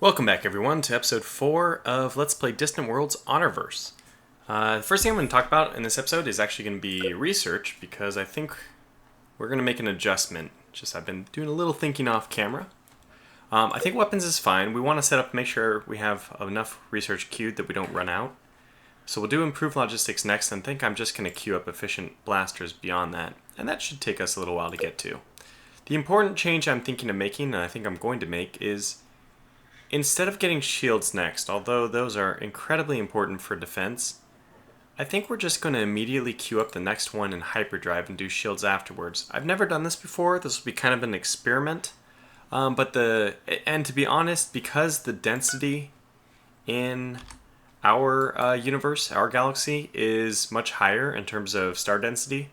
Welcome back, everyone, to episode 4 of Let's Play Distant Worlds Honorverse. The first thing I'm going to talk about in this episode is actually going to be research, because I think we're going to make an adjustment. I've been doing a little thinking off camera. I think weapons is fine. We want to set up, make sure we have enough research queued that we don't run out. So we'll do improved logistics next, and I think I'm just going to queue up efficient blasters beyond that. And that should take us a little while to get to. The important change I'm thinking of making, and I think I'm going to make, is instead of getting shields next, although those are incredibly important for defense, I think we're just going to immediately queue up the next one in hyperdrive and do shields afterwards. I've never done this before. This will be kind of an experiment. And to be honest, because the density in our universe, our galaxy, is much higher in terms of star density,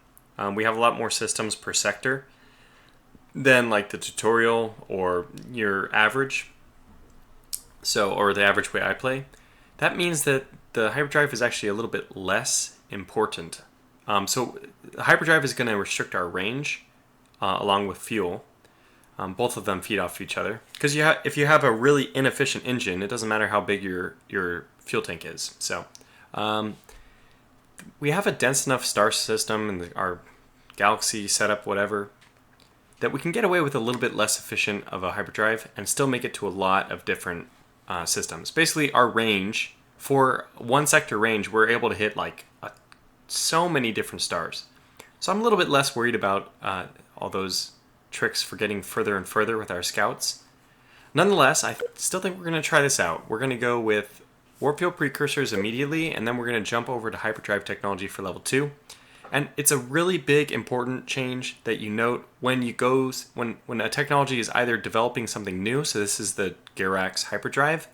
we have a lot more systems per sector than like the tutorial or your average. Or the average way I play. That means that the hyperdrive is actually a little bit less important. So hyperdrive is going to restrict our range along with fuel. Both of them feed off each other. Because if you have a really inefficient engine, it doesn't matter how big your fuel tank is. So we have a dense enough star system and our galaxy setup, whatever, that we can get away with a little bit less efficient of a hyperdrive and still make it to a lot of different systems. Basically, our range, for one sector range, we're able to hit so many different stars. So I'm a little bit less worried about all those tricks for getting further and further with our scouts. Nonetheless, I still think we're going to try this out. We're going to go with warp field precursors immediately, and then we're going to jump over to hyperdrive technology for level 2. And it's a really big, important change that you note when a technology is either developing something new, so this is the Galaxies hyperdrive,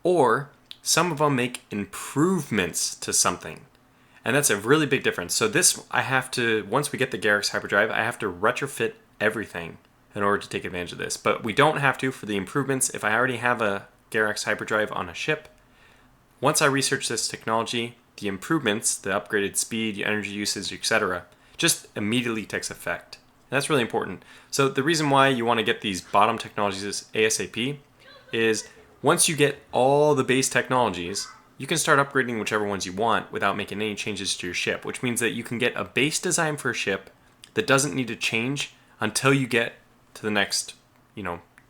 or some of them make improvements to something. And that's a really big difference. So once we get the Galaxies hyperdrive, I have to retrofit everything in order to take advantage of this. But we don't have to for the improvements. If I already have a Galaxies hyperdrive on a ship, once I research this technology, the improvements, the upgraded speed, energy usage, etc., just immediately takes effect. And that's really important. So the reason why you want to get these bottom technologies ASAP is once you get all the base technologies, you can start upgrading whichever ones you want without making any changes to your ship, which means that you can get a base design for a ship that doesn't need to change until you get to the next,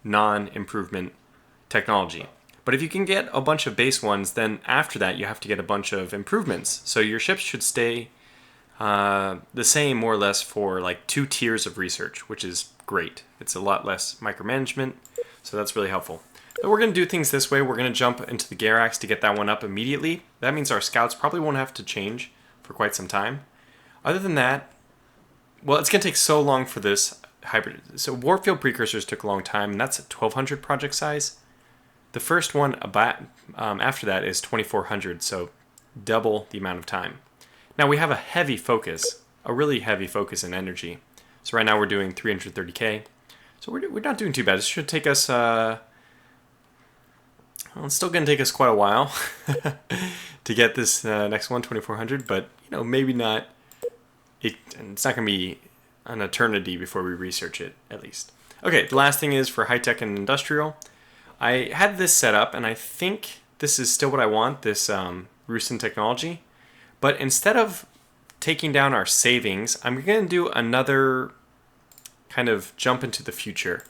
non-improvement technology. But if you can get a bunch of base ones, then after that you have to get a bunch of improvements. So your ships should stay the same more or less for 2 tiers of research, which is great. It's a lot less micromanagement, so that's really helpful. But we're going to do things this way. We're going to jump into the Galaxies to get that one up immediately. That means our scouts probably won't have to change for quite some time. Other than that, it's going to take so long for this hybrid. So warp field precursors took a long time, and that's a 1200 project size. The first one after that is 2400, so double the amount of time. Now we have a really heavy focus in energy. So right now we're doing 330k. So we're not doing too bad. This should take us, it's still going to take us quite a while to get this next one, 2400, but maybe not. It's not going to be an eternity before we research it, at least. Okay, the last thing is for high-tech and industrial. I had this set up, and I think this is still what I want, this Rusin technology. But instead of taking down our savings, I'm going to do another kind of jump into the future.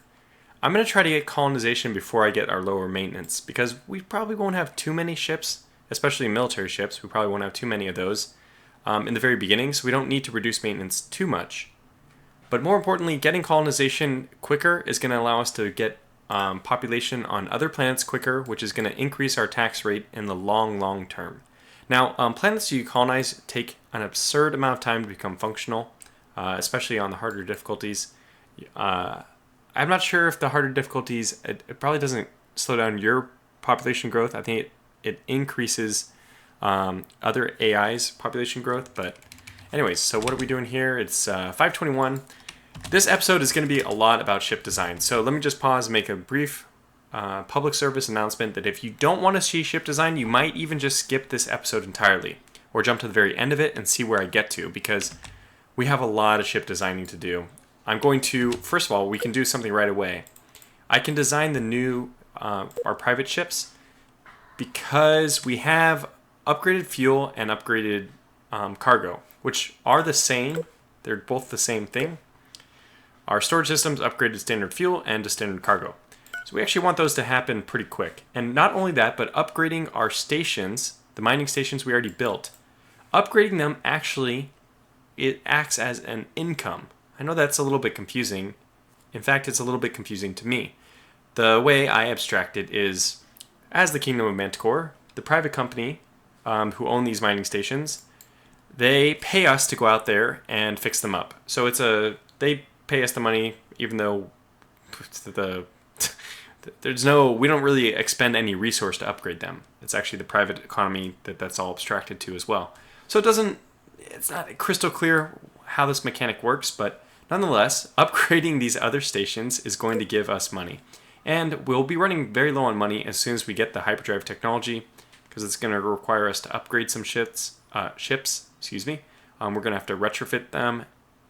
I'm going to try to get colonization before I get our lower maintenance, because we probably won't have too many ships, especially military ships. We probably won't have too many of those in the very beginning, so we don't need to reduce maintenance too much. But more importantly, getting colonization quicker is going to allow us to get population on other planets quicker, which is going to increase our tax rate in the long term. Now, planets you colonize take an absurd amount of time to become functional, especially on the harder difficulties. I'm not sure if the harder difficulties, it probably doesn't slow down your population growth. I think it increases other AI's population growth. But anyways, so what are we doing here? It's 521. This episode is going to be a lot about ship design. So let me just pause and make a brief public service announcement that if you don't want to see ship design, you might even just skip this episode entirely or jump to the very end of it and see where I get to, because we have a lot of ship designing to do. I'm going to, first of all, we can do something right away. I can design the new our private ships because we have upgraded fuel and upgraded cargo, which are the same. They're both the same thing. Our storage systems upgrade to standard fuel and to standard cargo. So we actually want those to happen pretty quick. And not only that, but upgrading our stations, the mining stations we already built, upgrading them actually, it acts as an income. I know that's a little bit confusing. In fact, it's a little bit confusing to me. The way I abstract it is, as the Kingdom of Manticore, the private company who own these mining stations, they pay us to go out there and fix them up. So they pay us the money, even though we don't really expend any resource to upgrade them. It's actually the private economy that's all abstracted to as well. So it's not crystal clear how this mechanic works, but nonetheless, upgrading these other stations is going to give us money. And we'll be running very low on money as soon as we get the hyperdrive technology, because it's going to require us to upgrade some ships. We're going to have to retrofit them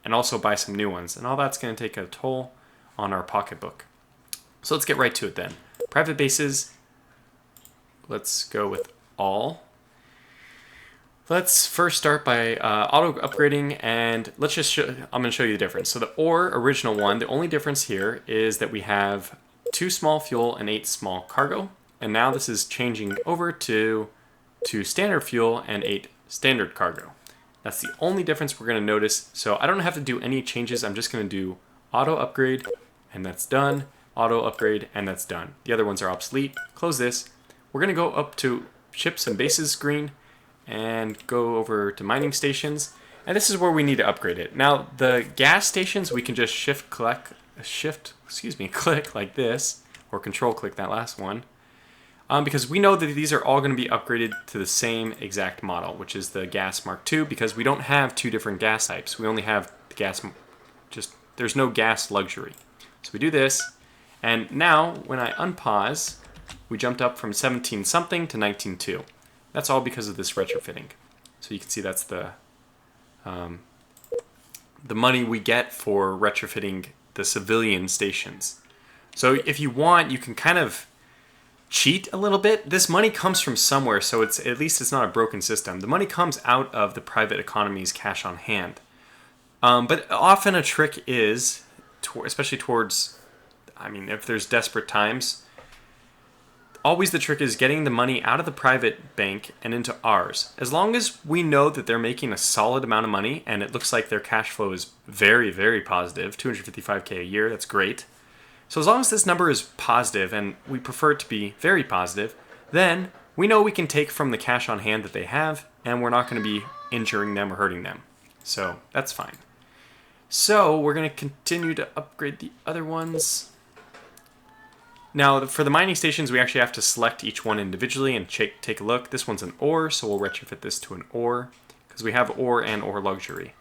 and also buy some new ones. And all that's going to take a toll on our pocketbook. So let's get right to it then. Private bases. Let's go with all. Let's first start by auto upgrading, and I'm going to show you the difference. So the original one, the only difference here is that we have 2 small fuel and 8 small cargo. And now this is changing over to 2 standard fuel and 8 standard cargo. That's the only difference we're going to notice. So I don't have to do any changes. I'm just going to do auto upgrade, and that's done. Auto upgrade, and that's done. The other ones are obsolete. Close this. We're going to go up to ships and bases screen and go over to mining stations. And this is where we need to upgrade it. Now, the gas stations, we can just click like this, or control click that last one. Because we know that these are all going to be upgraded to the same exact model, which is the gas Mark II, because we don't have 2 different gas types. We only have the gas, there's no gas luxury. So we do this, and now when I unpause, we jumped up from 17 something to 19.2. That's all because of this retrofitting. So you can see that's the money we get for retrofitting the civilian stations. So if you want, you can kind of cheat a little bit. This money comes from somewhere, so at least it's not a broken system. The money comes out of the private economy's cash on hand. But often a trick is, especially towards, if there's desperate times, always the trick is getting the money out of the private bank and into ours. As long as we know that they're making a solid amount of money and it looks like their cash flow is very, very positive, $255K a year, that's great. So as long as this number is positive, and we prefer it to be very positive, then we know we can take from the cash on hand that they have, and we're not going to be injuring them or hurting them. So that's fine. So we're going to continue to upgrade the other ones. Now, for the mining stations, we actually have to select each one individually and take a look. This one's an ore, so we'll retrofit this to an ore, because we have ore and ore luxury.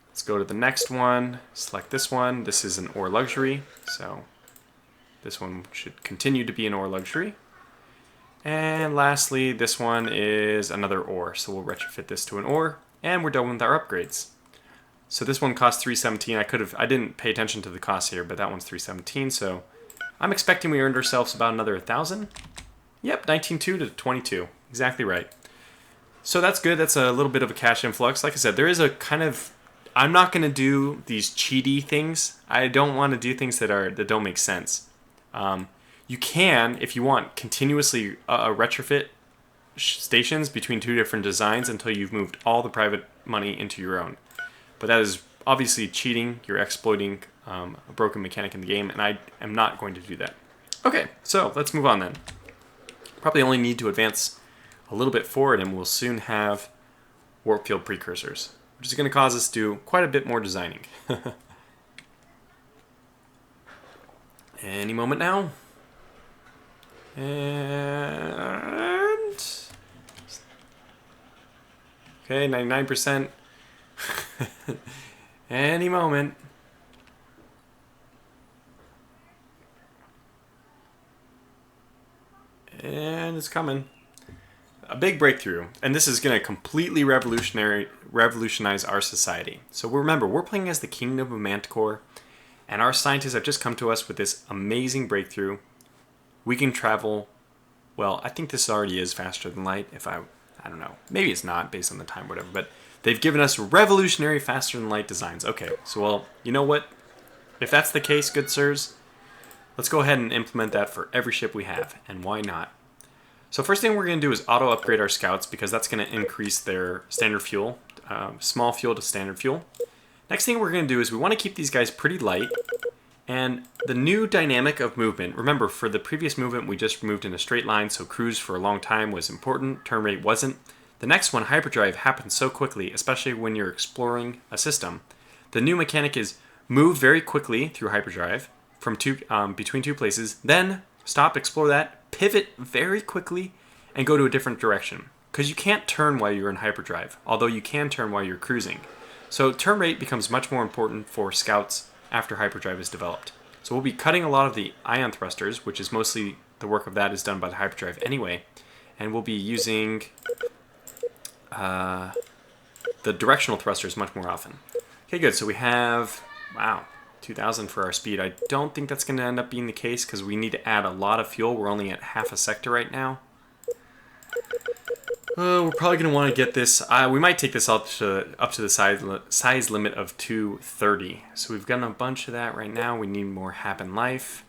Let's go to the next one, select this one. This is an ore luxury, so this one should continue to be an ore luxury. And lastly, this one is another ore, so we'll retrofit this to an ore, and we're done with our upgrades. So this one costs 317. I didn't pay attention to the cost here, but that one's 317, so I'm expecting we earned ourselves about another 1,000. Yep, 19.2 to 22. Exactly right. So that's good. That's a little bit of a cash influx. Like I said, there is a kind of... I'm not going to do these cheaty things. I don't want to do things that don't make sense. You can, if you want, continuously retrofit stations between 2 different designs until you've moved all the private money into your own. But that is obviously cheating. You're exploiting a broken mechanic in the game, and I am not going to do that. Okay, so let's move on then. Probably only need to advance a little bit forward, and we'll soon have warp field precursors, which is going to cause us to do quite a bit more designing. Any moment now. And... okay, 99%. Any moment. And it's coming. A big breakthrough, and this is going to completely revolutionize our society. So remember, we're playing as the Kingdom of Manticore, and our scientists have just come to us with this amazing breakthrough. we can travel, well, I think this already is faster than light. I don't know. Maybe it's not based on the time, whatever. But they've given us revolutionary faster than light designs. Okay, so well, you know what? If that's the case, good sirs, let's go ahead and implement that for every ship we have. And why not? So first thing we're going to do is auto upgrade our scouts because that's going to increase their standard fuel, small fuel to standard fuel. Next thing we're going to do is we want to keep these guys pretty light. And the new dynamic of movement, remember for the previous movement we just moved in a straight line, so cruise for a long time was important, turn rate wasn't. The next one, hyperdrive, happens so quickly, especially when you're exploring a system. The new mechanic is move very quickly through hyperdrive from between two places, then stop, explore that, pivot very quickly, and go to a different direction. Because you can't turn while you're in hyperdrive, although you can turn while you're cruising. So turn rate becomes much more important for scouts after hyperdrive is developed. So we'll be cutting a lot of the ion thrusters, which is mostly the work of that is done by the hyperdrive anyway, and we'll be using the directional thrusters much more often. Okay, good. So we have, wow, 2,000 for our speed. I don't think that's going to end up being the case because we need to add a lot of fuel. We're only at half a sector right now. We're probably going to want to get this. We might take this up to the size limit of 230. So we've gotten a bunch of that right now. We need more happen life.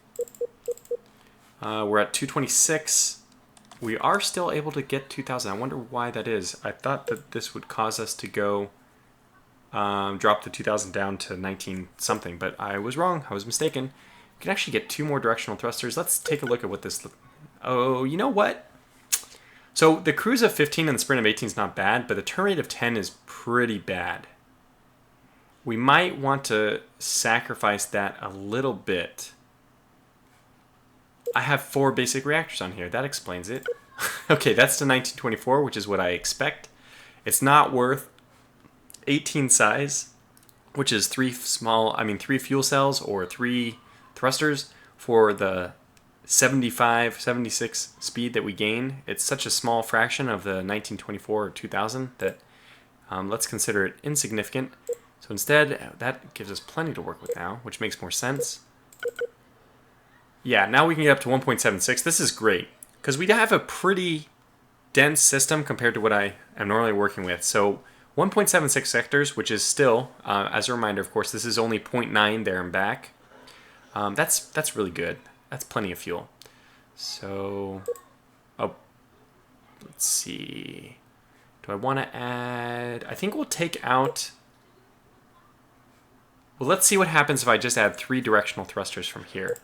We're at 226. We are still able to get 2,000. I wonder why that is. I thought that this would cause us to go drop the 2,000 down to 19 something, but I was wrong. I was mistaken. We can actually get 2 more directional thrusters. Let's take a look at what this. Oh, you know what? So the cruise of 15 and the sprint of 18 is not bad, but the turn rate of 10 is pretty bad. We might want to sacrifice that a little bit. I have 4 basic reactors on here. That explains it. Okay, that's to 1924, which is what I expect. It's not worth 18 size, which is 3 fuel cells or 3 thrusters for the 75, 76 speed that we gain. It's such a small fraction of the 1924 or 2000 that let's consider it insignificant. So instead, that gives us plenty to work with now, which makes more sense. Yeah, now we can get up to 1.76. This is great because we have a pretty dense system compared to what I am normally working with. So 1.76 sectors, which is still, as a reminder, of course, this is only 0.9 there and back. That's really good. That's plenty of fuel. So, let's see. Do I want to add? I think we'll take out. Well, let's see what happens if I just add 3 directional thrusters from here.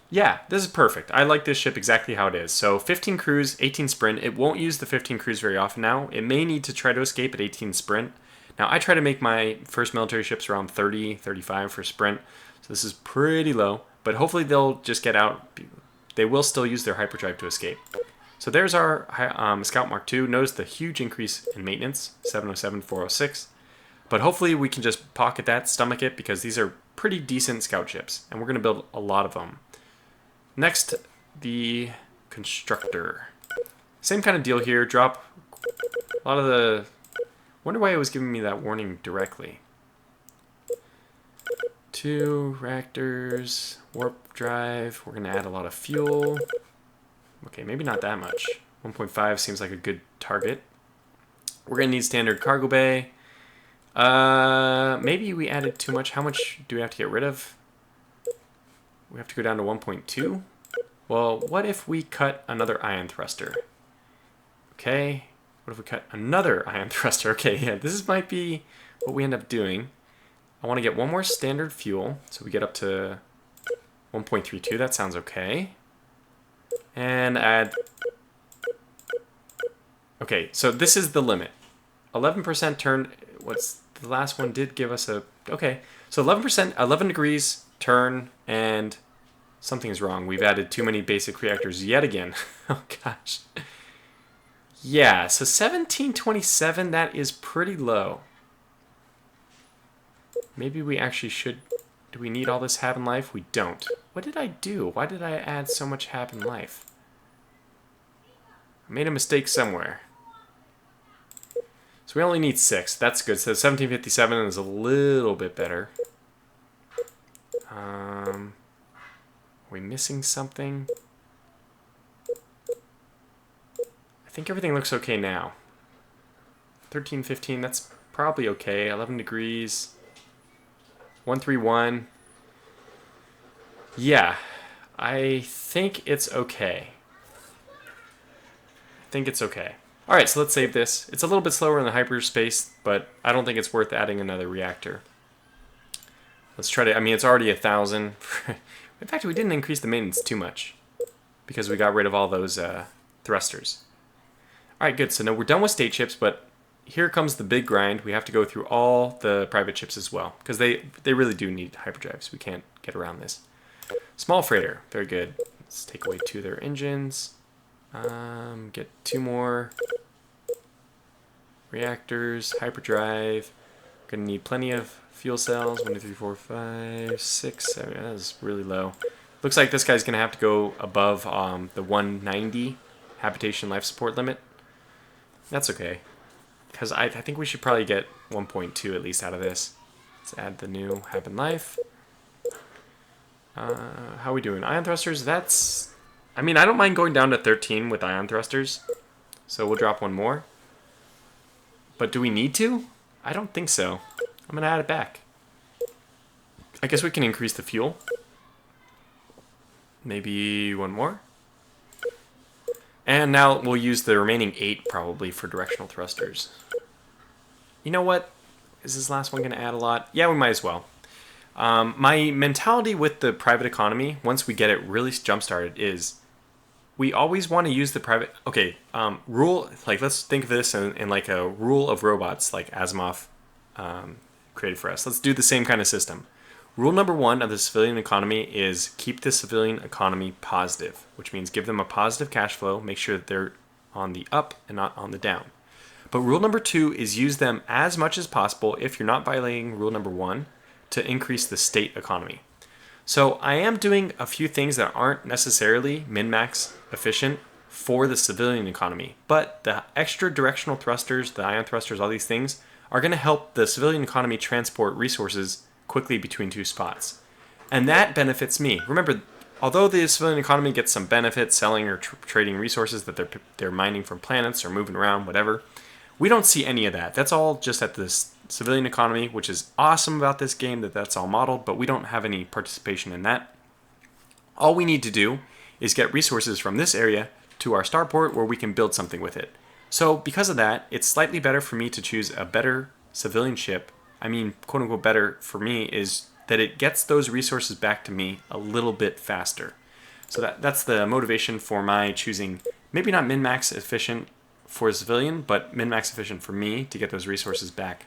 Yeah, this is perfect. I like this ship exactly how it is. So 15 cruise, 18 sprint. It won't use the 15 cruise very often now. It may need to try to escape at 18 sprint. Now, I try to make my first military ships around 30, 35 for sprint. So this is pretty low, but hopefully they'll just get out. They will still use their hyperdrive to escape. So there's our Scout Mark II. Notice the huge increase in maintenance, 707, 406. But hopefully we can just pocket that, stomach it, because these are pretty decent scout ships, and we're going to build a lot of them. Next, the Constructor. Same kind of deal here. Drop a lot of the... Wonder why it was giving me that warning directly. 2 reactors, warp drive. We're going to add a lot of fuel. Okay, maybe not that much. 1.5 seems like a good target. We're going to need standard cargo bay. Maybe we added too much. How much do we have to get rid of? We have to go down to 1.2. Well, what if we cut another ion thruster? Okay. What if we cut another ion thruster? Okay, yeah, this might be what we end up doing. I want to get 1 more standard fuel, so we get up to 1.32. That sounds okay. And add... Okay, so this is the limit. 11% turn... What's the last one did give us a... Okay, so 11%, 11 degrees turn, and something's wrong. We've added too many basic reactors yet again. Oh, gosh. Yeah, so 1727, that is pretty low. Maybe we actually should... Do we need all this Happen Life? We don't. What did I do? Why did I add so much Happen Life? I made a mistake somewhere. So we only need 6. That's good. So 1757 is a little bit better. Are we missing something? I think everything looks okay now. 13, 15, that's probably okay. 11 degrees. 131. Yeah, I think it's okay. I think it's okay. All right, so let's save this. It's a little bit slower in the hyperspace, but I don't think it's worth adding another reactor. Let's try to, I mean, it's already 1,000. In fact, we didn't increase the maintenance too much because we got rid of all those thrusters. All right, good. So now we're done with state chips, but here comes the big grind. We have to go through all the private chips as well because they really do need hyperdrives. We can't get around this. Small freighter, very good. Let's take away 2 of their engines. Get 2 more reactors, hyperdrive. Gonna need plenty of fuel cells. 1, 2, 3, 4, 5, 6, 7. That is really low. Looks like this guy's gonna have to go above the 190 habitation life support limit. That's okay, because I think we should probably get 1.2 at least out of this. Let's add the new Happen Life. How are we doing? Ion thrusters, that's... I mean, I don't mind going down to 13 with ion thrusters. So we'll drop 1 more. But do we need to? I don't think so. I'm going to add it back. I guess we can increase the fuel. Maybe 1 more. And now we'll use the remaining 8 probably for directional thrusters. You know what? Is this last one going to add a lot? Yeah, we might as well. My mentality with the private economy, once we get it really jump-started, is we always want to use the private... Okay, rule... Like, let's think of this in like a rule of robots, like Asimov created for us. Let's do the same kind of system. Rule number 1 of the civilian economy is keep the civilian economy positive, which means give them a positive cash flow, make sure that they're on the up and not on the down. But rule number 2 is use them as much as possible, if you're not violating rule number 1, to increase the state economy. So I am doing a few things that aren't necessarily min-max efficient for the civilian economy, but the extra directional thrusters, the ion thrusters, all these things are going to help the civilian economy transport resources quickly between 2 spots. And that benefits me. Remember, although the civilian economy gets some benefit selling or trading resources that they're mining from planets or moving around, whatever, we don't see any of that. That's all just at this civilian economy, which is awesome about this game that that's all modeled, but we don't have any participation in that. All we need to do is get resources from this area to our starport where we can build something with it. So because of that, it's slightly better for me to choose a better civilian ship. I mean, quote unquote better for me is that it gets those resources back to me a little bit faster. So that's the motivation for my choosing maybe not min-max efficient for a civilian, but min-max efficient for me to get those resources back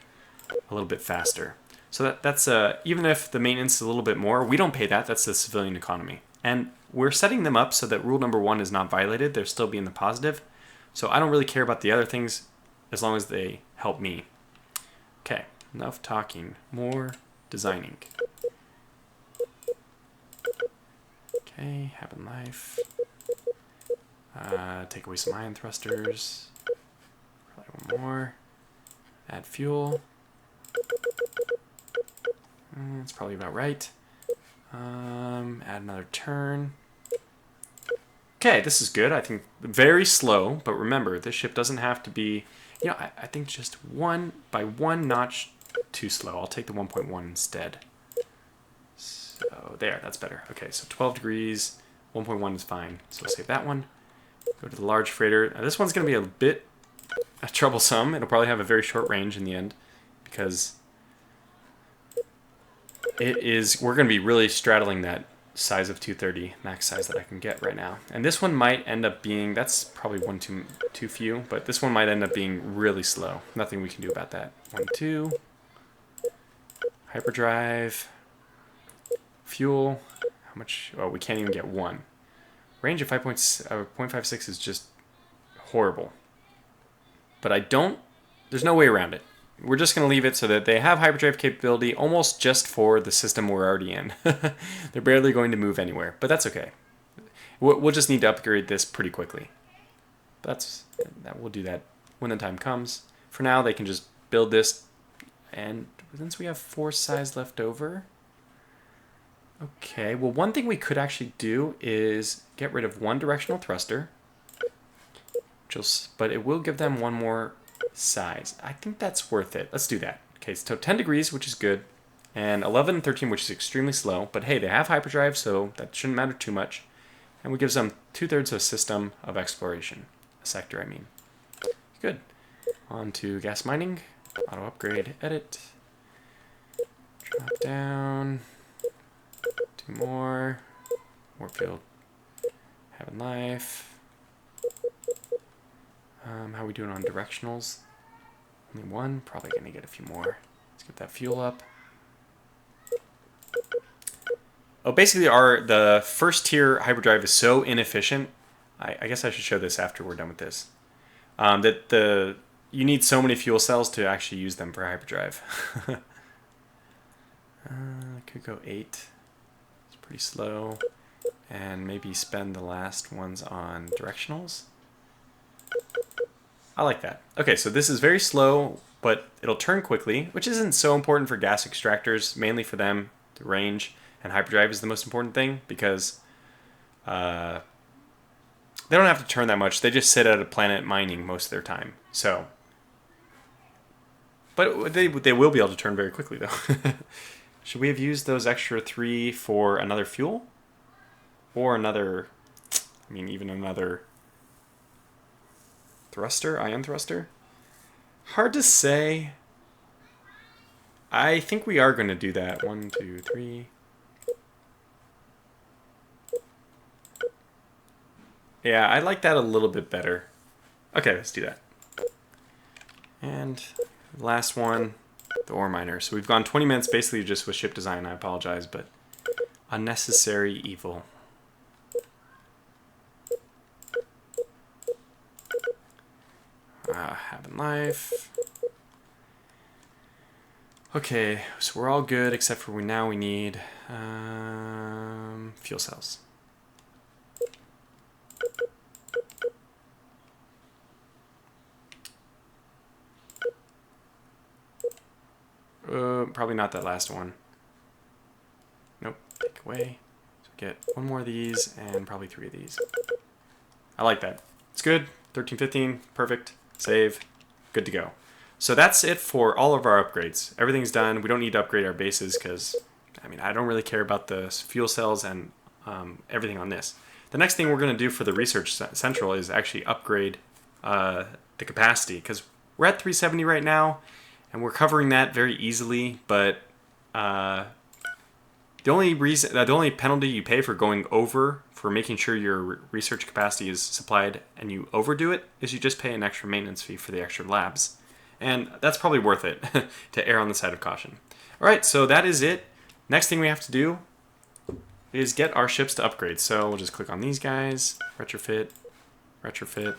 a little bit faster. So that's even if the maintenance is a little bit more, we don't pay that. That's the civilian economy. And we're setting them up so that rule number 1 is not violated. They'll still be in the positive. So I don't really care about the other things as long as they help me. Okay, enough talking. More designing. Okay, Happen Life. Take away some ion thrusters. Probably 1 more. Add fuel. That's probably about right. Add another turn. Okay, this is good. I think very slow, but remember, this ship doesn't have to be, I think just 1 by 1 notch too slow. I'll take the 1.1 instead. So there, that's better. Okay, so 12 degrees, 1.1 is fine. So we'll save that one. Go to the large freighter. Now, this one's going to be a bit troublesome. It'll probably have a very short range in the end because we're going to be really straddling that size of 230 max size that I can get right now. And this one might end up being, that's probably 1 too few, but this one might end up being really slow. Nothing we can do about that. 1, 2. Hyperdrive. Fuel. How much? Oh, we can't even get 1. Range of 0.56 is just horrible. But there's no way around it. We're just going to leave it so that they have hyperdrive capability almost just for the system we're already in. They're barely going to move anywhere, but that's okay. We'll just need to upgrade this pretty quickly. We'll do that when the time comes. For now, they can just build this, and since we have 4 size left over, Okay, well, one thing we could actually do is get rid of one directional thruster, but it will give them one more size. I think that's worth it. Let's do that. Okay, so 10 degrees, which is good, and 11 and 13, which is extremely slow, but hey, they have hyperdrive, so that shouldn't matter too much. And we give them 2/3 of a system of exploration. A sector, I mean. Good. On to gas mining. Auto upgrade, edit. Drop down. Two more. Warfield. Having life. How are we doing on directionals? Only one. Probably going to get a few more. Let's get that fuel up. Oh, basically the first tier hyperdrive is so inefficient. I guess I should show this after we're done with this. That you need so many fuel cells to actually use them for hyperdrive. Could go 8. It's pretty slow. And maybe spend the last ones on directionals. I like that. Okay, so this is very slow, but it'll turn quickly, which isn't so important for gas extractors, mainly for them, the range. And hyperdrive is the most important thing because they don't have to turn that much. They just sit at a planet mining most of their time. So, but they will be able to turn very quickly though. Should we have used those extra 3 for another fuel? Or another, I mean, even another thruster, ion thruster? Hard to say. I think we are going to do that. 1, 2, 3. Yeah, I like that a little bit better. Okay, let's do that. And last one, the ore miner. So we've gone 20 minutes basically just with ship design. I apologize, but unnecessary evil. Having life. Okay, so we're all good except for now we need fuel cells. Probably not that last one. Nope, take away. So get one more of these and probably 3 of these. I like that. It's good. 13, 15, perfect. Save. Good to go. So that's it for all of our upgrades. Everything's done. We don't need to upgrade our bases because, I mean, I don't really care about the fuel cells and everything on this. The next thing we're going to do for the Research Central is actually upgrade the capacity because we're at 370 right now and we're covering that very easily, but the only penalty you pay for going over, for making sure your research capacity is supplied and you overdo it, is you just pay an extra maintenance fee for the extra labs. And that's probably worth it to err on the side of caution. All right, so that is it. Next thing we have to do is get our ships to upgrade. So we'll just click on these guys, retrofit, retrofit,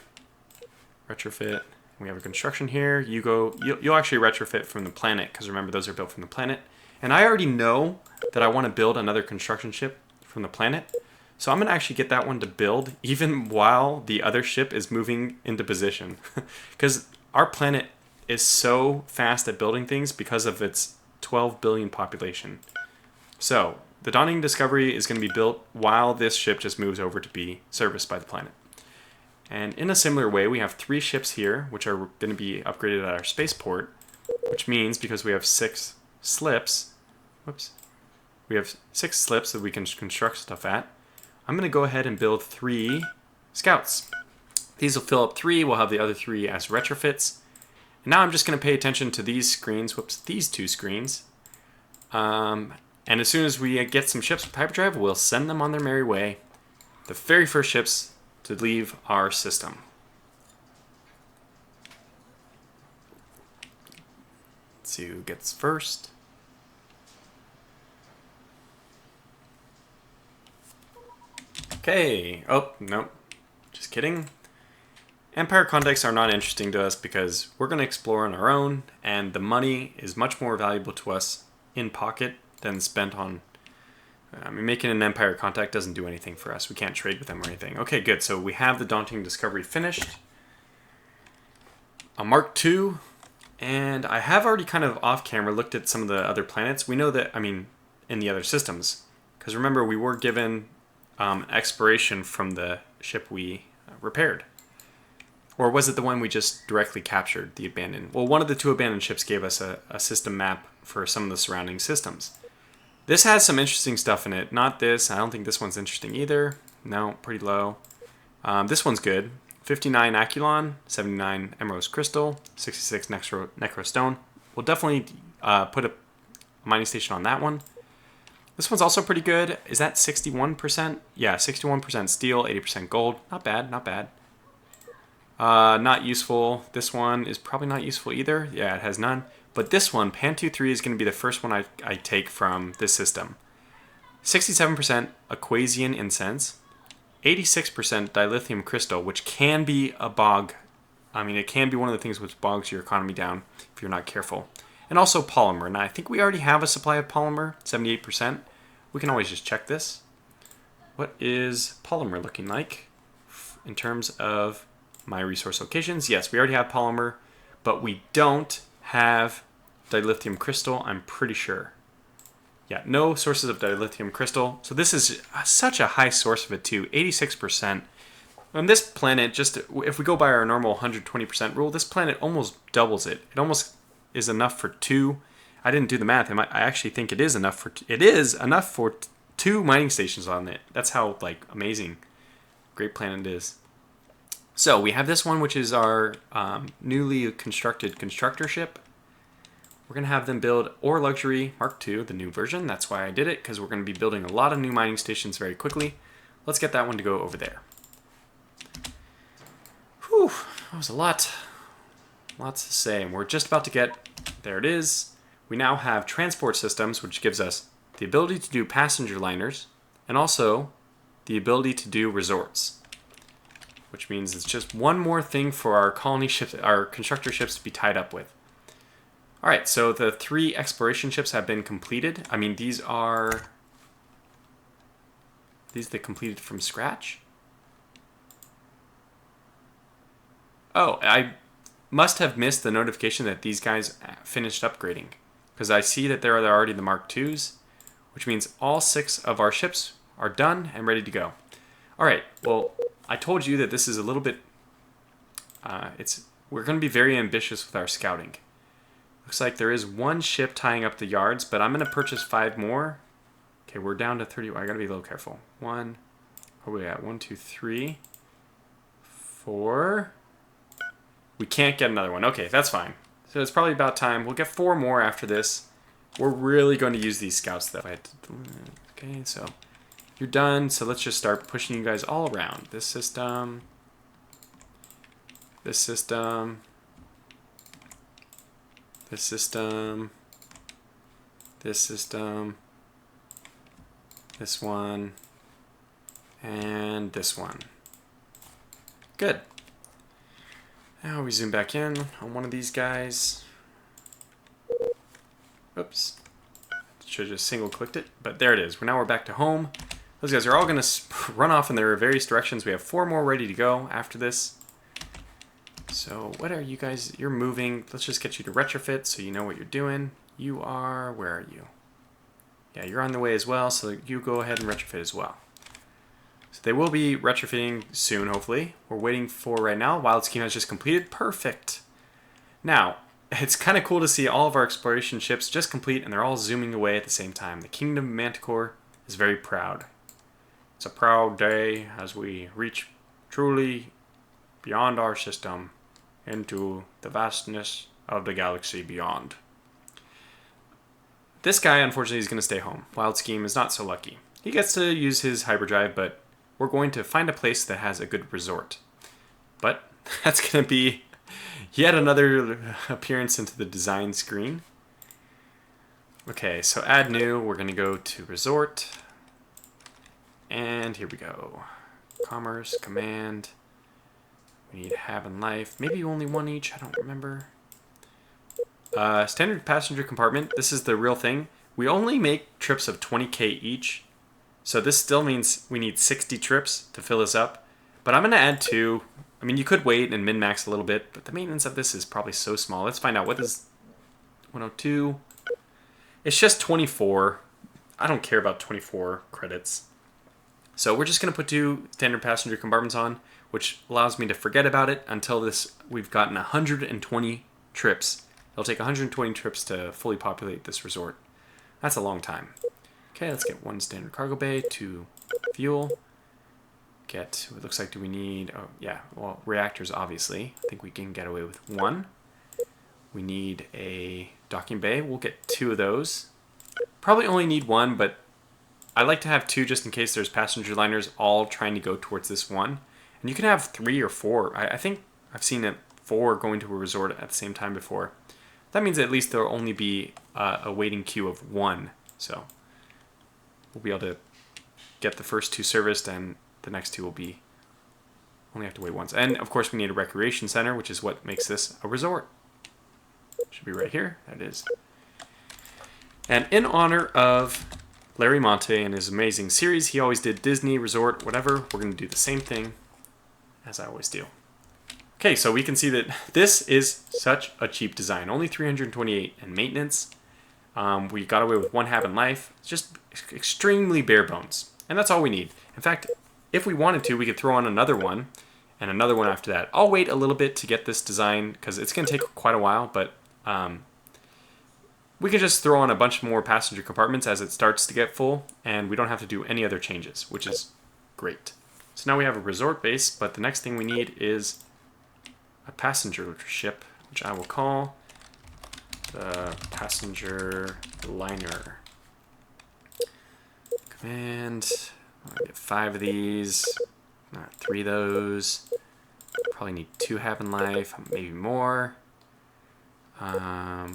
retrofit. We have a construction here. You'll actually retrofit from the planet because remember those are built from the planet. And I already know that I want to build another construction ship from the planet. So I'm going to actually get that one to build even while the other ship is moving into position. Because our planet is so fast at building things because of its 12 billion population. So the Dawning Discovery is going to be built while this ship just moves over to be serviced by the planet. And in a similar way, we have 3 ships here, which are going to be upgraded at our spaceport, which means because we have 6 slips, we have 6 slips that we can construct stuff at. I'm going to go ahead and build 3 scouts. These will fill up 3. We'll have the other 3 as retrofits. And now I'm just going to pay attention to these screens. These 2 screens. And as soon as we get some ships with hyperdrive, we'll send them on their merry way. The very first ships to leave our system. Let's see who gets first. Okay. Oh, nope. Just kidding. Empire contacts are not interesting to us because we're going to explore on our own, and the money is much more valuable to us in pocket than spent on... making an Empire contact doesn't do anything for us. We can't trade with them or anything. Okay, good. So we have the Daunting Discovery finished. A Mark II. And I have already kind of off-camera looked at some of the other planets. We know that, in the other systems, Because remember, we were given exploration from the ship we repaired. Or was it the one we just directly captured, the abandoned? Well, one of the two abandoned ships gave us a system map for some of the surrounding systems. This has some interesting stuff in it. Not this. I don't think this one's interesting either. No, pretty low. This one's good. 59 Aculon, 79 Emerald Crystal, 66 Necro Stone. We'll definitely put a mining station on that one. This one's also pretty good. Is that 61%? Yeah, 61% steel, 80% gold. Not bad, not bad. Not useful. This one is probably not useful either. Yeah, it has none. But this one, Pantu 3, is going to be the first one I take from this system. 67% Aquasian Incense. 86% dilithium crystal, which can be a bog. I mean, it can be one of the things which bogs your economy down if you're not careful. And also polymer. Now, I think we already have a supply of polymer, 78%. We can always just check this. What is polymer looking like in terms of my resource locations? Yes, we already have polymer, but we don't have dilithium crystal, I'm pretty sure. Yeah, no sources of dilithium crystal. So this is such a high source of it too, 86%. On this planet, just if we go by our normal 120% rule, this planet almost doubles it. It almost is enough for two. I didn't do the math. I actually think it is enough for two mining stations on it. That's how like amazing great planet it is. So we have this one, which is our newly constructed constructor ship. We're going to have them build Ore Luxury Mark II, the new version. That's why I did it, because we're going to be building a lot of new mining stations very quickly. Let's get that one to go over there. Whew, that was a lot. Lots to say, and we're just about to get, there it is. We now have transport systems, which gives us the ability to do passenger liners, and also the ability to do resorts. Which means it's just one more thing for our colony ships, our constructor ships to be tied up with. All right, so the 3 exploration ships have been completed. I mean, these are they completed from scratch? Oh, I must have missed the notification that these guys finished upgrading, because I see that they're already the Mark IIs, which means all 6 of our ships are done and ready to go. All right, well, I told you that this is a little bit, we're going to be very ambitious with our scouting. Looks like there is one ship tying up the yards, but I'm going to purchase 5 more. Okay, we're down to 30. I got to be a little careful. 1, where are we at? 1, 2, 3, 4. We can't get another one. Okay, that's fine. So it's probably about time. We'll get 4 more after this. We're really going to use these scouts though. Okay, so you're done. So let's just start pushing you guys all around. This system. This system. This system. This system. This one. And this one. Good. Now we zoom back in on one of these guys. Oops. Should have just single clicked it, but there it is. Now we're back to home. Those guys are all going to run off in their various directions. We have 4 more ready to go after this. So what are you guys? You're moving. Let's just get you to retrofit so you know what you're doing. You are, where are you? Yeah, you're on the way as well, so you go ahead and retrofit as well. So they will be retrofitting soon, hopefully. We're waiting for right now. Wild Scheme has just completed. Perfect. Now, it's kind of cool to see all of our exploration ships just complete, and they're all zooming away at the same time. The Kingdom of Manticore is very proud. It's a proud day as we reach truly beyond our system into the vastness of the galaxy beyond. This guy, unfortunately, is going to stay home. Wild Scheme is not so lucky. He gets to use his hyperdrive, but we're going to find a place that has a good resort. But that's going to be yet another appearance into the design screen. Okay, so add new. We're going to go to resort. And here we go. Commerce, command. We need have and life. Maybe only one each. I don't remember. Standard passenger compartment. This is the real thing. We only make trips of 20k each. So this still means we need 60 trips to fill this up. But I'm going to add 2. I mean, you could wait and min-max a little bit, but the maintenance of this is probably so small. Let's find out what is 102. It's just 24. I don't care about 24 credits. So we're just going to put 2 standard passenger compartments on, which allows me to forget about it until we've gotten 120 trips. It'll take 120 trips to fully populate this resort. That's a long time. Okay, let's get 1 standard cargo bay, 2 fuel. Get, it looks like, do we need, oh yeah, well, reactors obviously. I think we can get away with 1. We need a docking bay. We'll get 2 of those. Probably only need 1, but I like to have 2 just in case there's passenger liners all trying to go towards this one. And you can have 3 or 4. I think I've seen it 4 going to a resort at the same time before. That means at least there'll only be a waiting queue of 1. So we'll be able to get the first 2 serviced, and the next 2 will be only have to wait once. And of course we need a recreation center, which is what makes this a resort. Should be right here. That is. And in honor of Larry Monte and his amazing series, he always did Disney, resort, whatever. We're going to do the same thing as I always do. Okay, so we can see that this is such a cheap design. Only $328 in maintenance. We got away with 1 hab in life. It's just extremely bare bones. And that's all we need. In fact, if we wanted to, we could throw on another one and another one after that. I'll wait a little bit to get this design because it's going to take quite a while, but we can just throw on a bunch more passenger compartments as it starts to get full, and we don't have to do any other changes, which is great. So now we have a resort base, but the next thing we need is a passenger ship, which I will call the passenger liner. Command, I'll get 5 of these, not 3 of those. Probably need 2 hab in life, maybe more.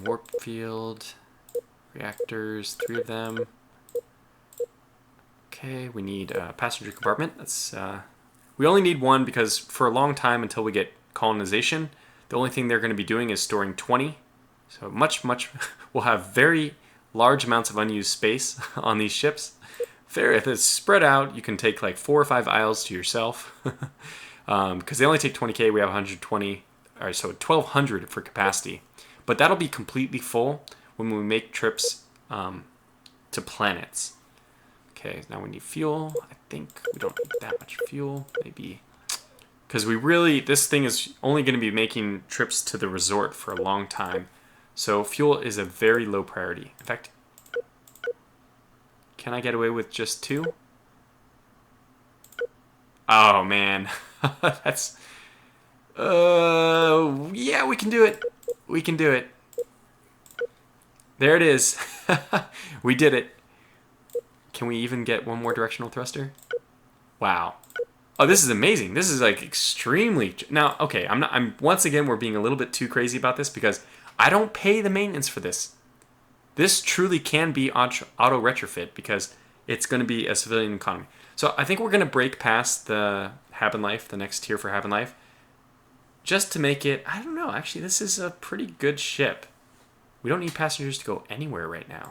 Warp field, reactors, 3 of them. Okay, we need a passenger compartment. That's we only need 1 because for a long time until we get colonization, the only thing they're going to be doing is storing 20. So we'll have very large amounts of unused space on these ships. If it's spread out, you can take like 4 or 5 aisles to yourself. Because they only take 20K, we have 120. All right, so 1,200 for capacity. But that'll be completely full when we make trips to planets. Okay, now we need fuel. I think we don't need that much fuel. Maybe because this thing is only going to be making trips to the resort for a long time. So fuel is a very low priority. In fact, can I get away with just 2? Oh man, that's yeah, we can do it. We can do it. There it is. We did it. Can we even get 1 more directional thruster? Wow. Oh, this is amazing. This is like extremely... Now, okay, once again, we're being a little bit too crazy about this because I don't pay the maintenance for this. This truly can be auto retrofit because it's going to be a civilian economy. So I think we're going to break past the hab in life, the next tier for hab in life, just to make it... I don't know. Actually, this is a pretty good ship. We don't need passengers to go anywhere right now.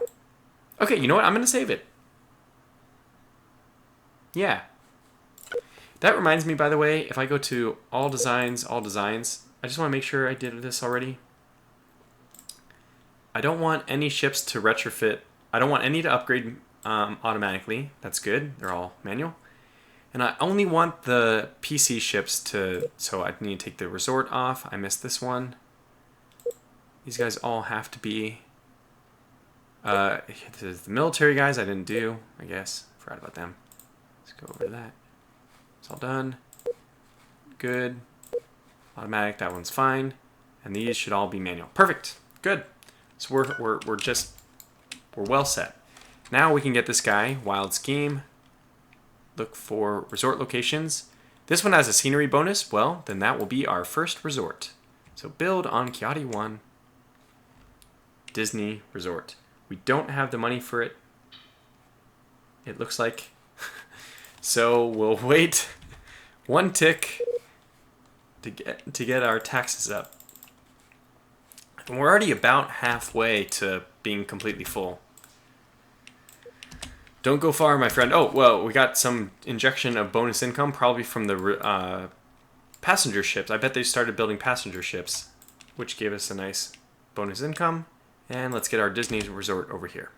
Okay, you know what? I'm going to save it. Yeah. That reminds me, by the way, if I go to all designs, I just want to make sure I did this already. I don't want any ships to retrofit. I don't want any to upgrade automatically. That's good. They're all manual. And I only want the PC ships to... So I need to take the resort off. I missed this one. These guys all have to be... the military guys I didn't do, I guess. Forgot about them. Let's go over to that. It's all done. Good. Automatic, that one's fine. And these should all be manual. Perfect. Good. So we're well set. Now we can get this guy, Wild Scheme. Look for resort locations. This one has a scenery bonus. Well, then that will be our first resort. So build on Kiati 1 Disney Resort. We don't have the money for it. It looks like. So we'll wait 1 tick to get our taxes up. And we're already about halfway to being completely full. Don't go far, my friend. Oh, well, we got some injection of bonus income, probably from the passenger ships. I bet they started building passenger ships, which gave us a nice bonus income. And let's get our Disney resort over here.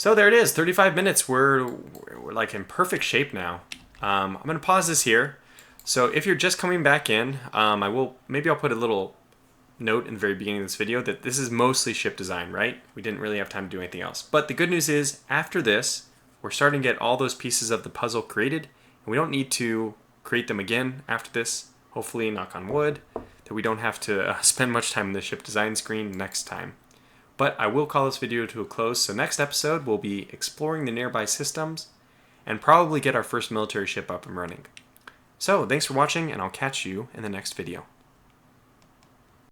So there it is, 35 minutes. We're like in perfect shape now. I'm going to pause this here. So if you're just coming back in, maybe I'll put a little note in the very beginning of this video that this is mostly ship design, right? We didn't really have time to do anything else. But the good news is, after this, we're starting to get all those pieces of the puzzle created, and we don't need to create them again after this. Hopefully, knock on wood, that we don't have to spend much time on the ship design screen next time. But I will call this video to a close, so next episode we'll be exploring the nearby systems and probably get our first military ship up and running. So, thanks for watching, and I'll catch you in the next video.